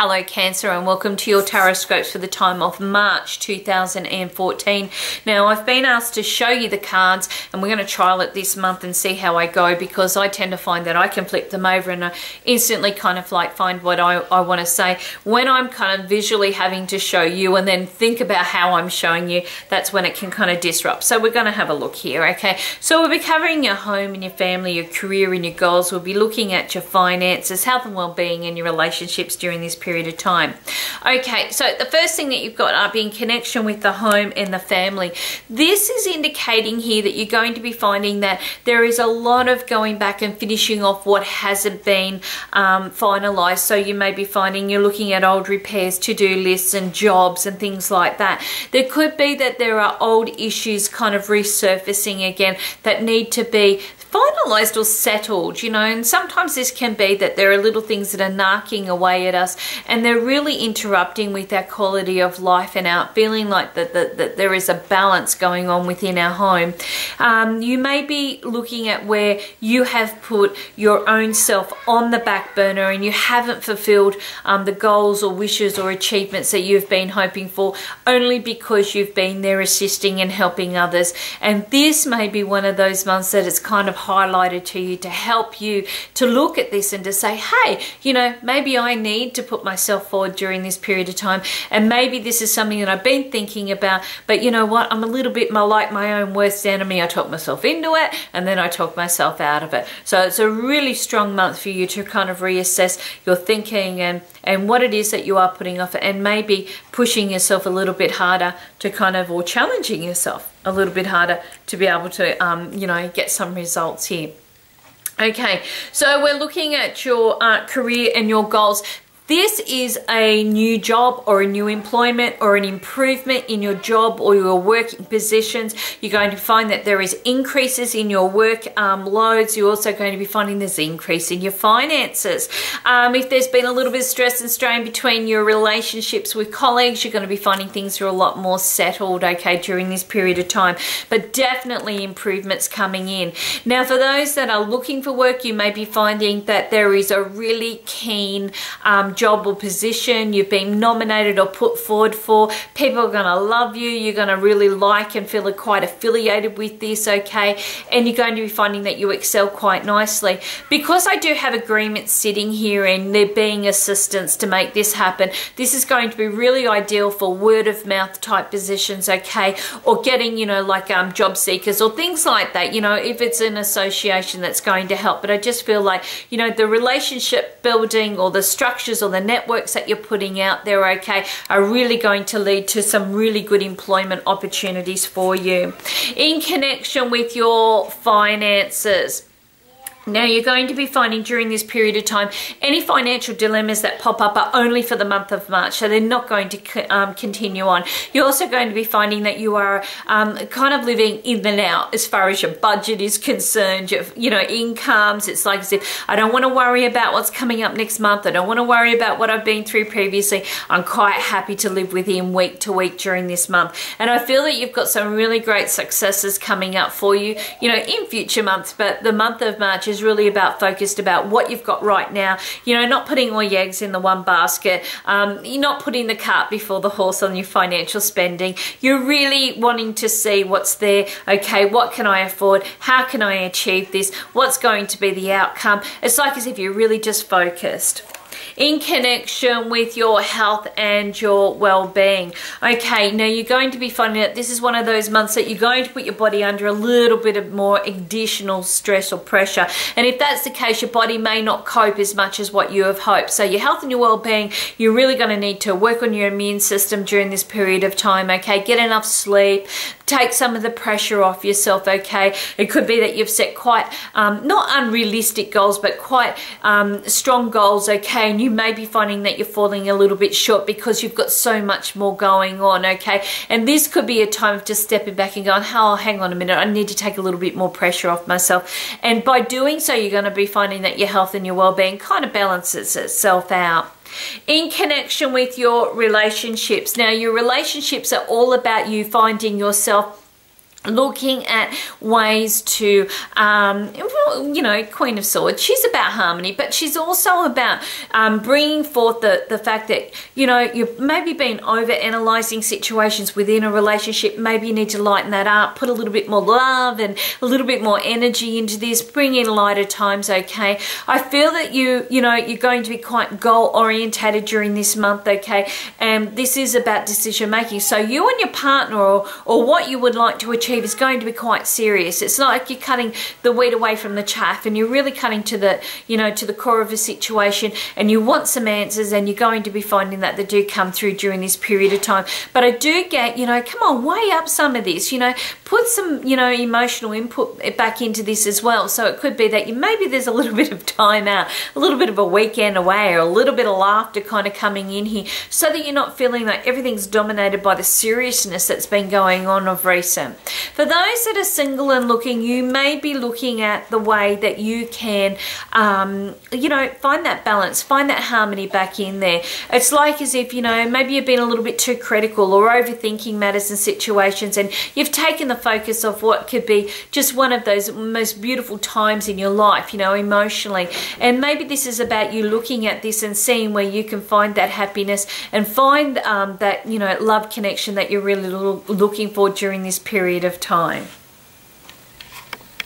Hello Cancer, and welcome to your Tarotscopes for the time of March 2014. Now I've been asked to show you the cards, and we're going to trial it this month and see how I go, because I tend to find that I can flip them over and I instantly kind of like find what I want to say. When I'm kind of visually having to show you and then think about how I'm showing you, that's when it can kind of disrupt. So we're going to have a look here, okay? So we'll be covering your home and your family, your career and your goals. We'll be looking at your finances, health and well-being, and your relationships during this period of time. Okay, so the first thing that you've got up in connection with the home and the family, this is indicating here that you're going to be finding that there is a lot of going back and finishing off what hasn't been finalized. So you may be finding you're looking at old repairs, to-do lists and jobs and things like that. There could be that there are old issues kind of resurfacing again that need to be finalized or settled, you know, and sometimes this can be that there are little things that are knocking away at us and they're really interrupting with our quality of life and our feeling like that there is a balance going on within our home. You may be looking at where you have put your own self on the back burner and you haven't fulfilled the goals or wishes or achievements that you've been hoping for, only because you've been there assisting and helping others. And this may be one of those months that it's kind of highlighted to you to help you to look at this and to say, hey, you know, maybe I need to put myself forward during this period of time, and maybe this is something that I've been thinking about, but you know what, I'm a little bit like my own worst enemy. I talk myself into it and then I talk myself out of it. So it's a really strong month for you to kind of reassess your thinking and what it is that you are putting off, and maybe pushing yourself a little bit harder to kind of, or challenging yourself a little bit harder to be able to, you know, get some results here. Okay, so we're looking at your career and your goals. This is a new job or a new employment or an improvement in your job or your working positions. You're going to find that there is increases in your work loads. You're also going to be finding there's an increase in your finances. If there's been a little bit of stress and strain between your relationships with colleagues, you're going to be finding things are a lot more settled, okay, during this period of time. But definitely improvements coming in. Now, for those that are looking for work, you may be finding that there is a really keen job or position you've been nominated or put forward for. People are going to love you. You're going to really like and feel quite affiliated with this, okay? And you're going to be finding that you excel quite nicely. Because I do have agreements sitting here and there being assistance to make this happen, this is going to be really ideal for word of mouth type positions, okay? Or getting, you know, like job seekers or things like that, you know, if it's an association that's going to help. But I just feel like, you know, the relationship building or the structures or the networks that you're putting out there, okay, are really going to lead to some really good employment opportunities for you. In connection with your finances, now you're going to be finding during this period of time any financial dilemmas that pop up are only for the month of March, so they're not going to continue on. You're also going to be finding that you are kind of living in the now as far as your budget is concerned, your, you know, incomes. It's like as if I don't want to worry about what's coming up next month. I don't want to worry about what I've been through previously. I'm quite happy to live within week to week during this month. And I feel that you've got some really great successes coming up for you, you know, in future months, but the month of March is really focused about what you've got right now, you know, not putting all your eggs in the one basket. You're not putting the cart before the horse on your financial spending. You're really wanting to see what's there, okay, what can I afford, how can I achieve this, what's going to be the outcome. It's like as if you're really just focused. In connection with your health and your well-being, okay, now you're going to be finding that this is one of those months that you're going to put your body under a little bit of more additional stress or pressure, and if that's the case, your body may not cope as much as what you have hoped. So your health and your well-being, you're really going to need to work on your immune system during this period of time, okay? Get enough sleep, take some of the pressure off yourself, okay? It could be that you've set quite not unrealistic goals, but quite strong goals, okay, and you may be finding that you're falling a little bit short because you've got so much more going on, okay? And this could be a time of just stepping back and going, oh, hang on a minute, I need to take a little bit more pressure off myself. And by doing so, you're going to be finding that your health and your well-being kind of balances itself out. In connection with your relationships, now your relationships are all about you finding yourself looking at ways to, you know, Queen of Swords, she's about harmony, but she's also about bringing forth the fact that, you know, you've maybe been over-analysing situations within a relationship. Maybe you need to lighten that up, put a little bit more love and a little bit more energy into this, bring in lighter times, okay? I feel that you know, you're going to be quite goal-orientated during this month, okay? And this is about decision-making. So you and your partner, or what you would like to achieve, is going to be quite serious. It's not like you're cutting the wheat away from the chaff, and you're really cutting to the, you know, to the core of a situation, and you want some answers, and you're going to be finding that they do come through during this period of time. But I do get, you know, come on, weigh up some of this, you know, put some, you know, emotional input back into this as well. So it could be that maybe there's a little bit of time out, a little bit of a weekend away, or a little bit of laughter kind of coming in here, so that you're not feeling like everything's dominated by the seriousness that's been going on of recent. For those that are single and looking, you may be looking at the way that you can, you know, find that balance, find that harmony back in there. It's like as if, you know, maybe you've been a little bit too critical or overthinking matters and situations, and you've taken the focus of what could be just one of those most beautiful times in your life, you know, emotionally. And maybe this is about you looking at this and seeing where you can find that happiness and find that, you know, love connection that you're really looking for during this period of time.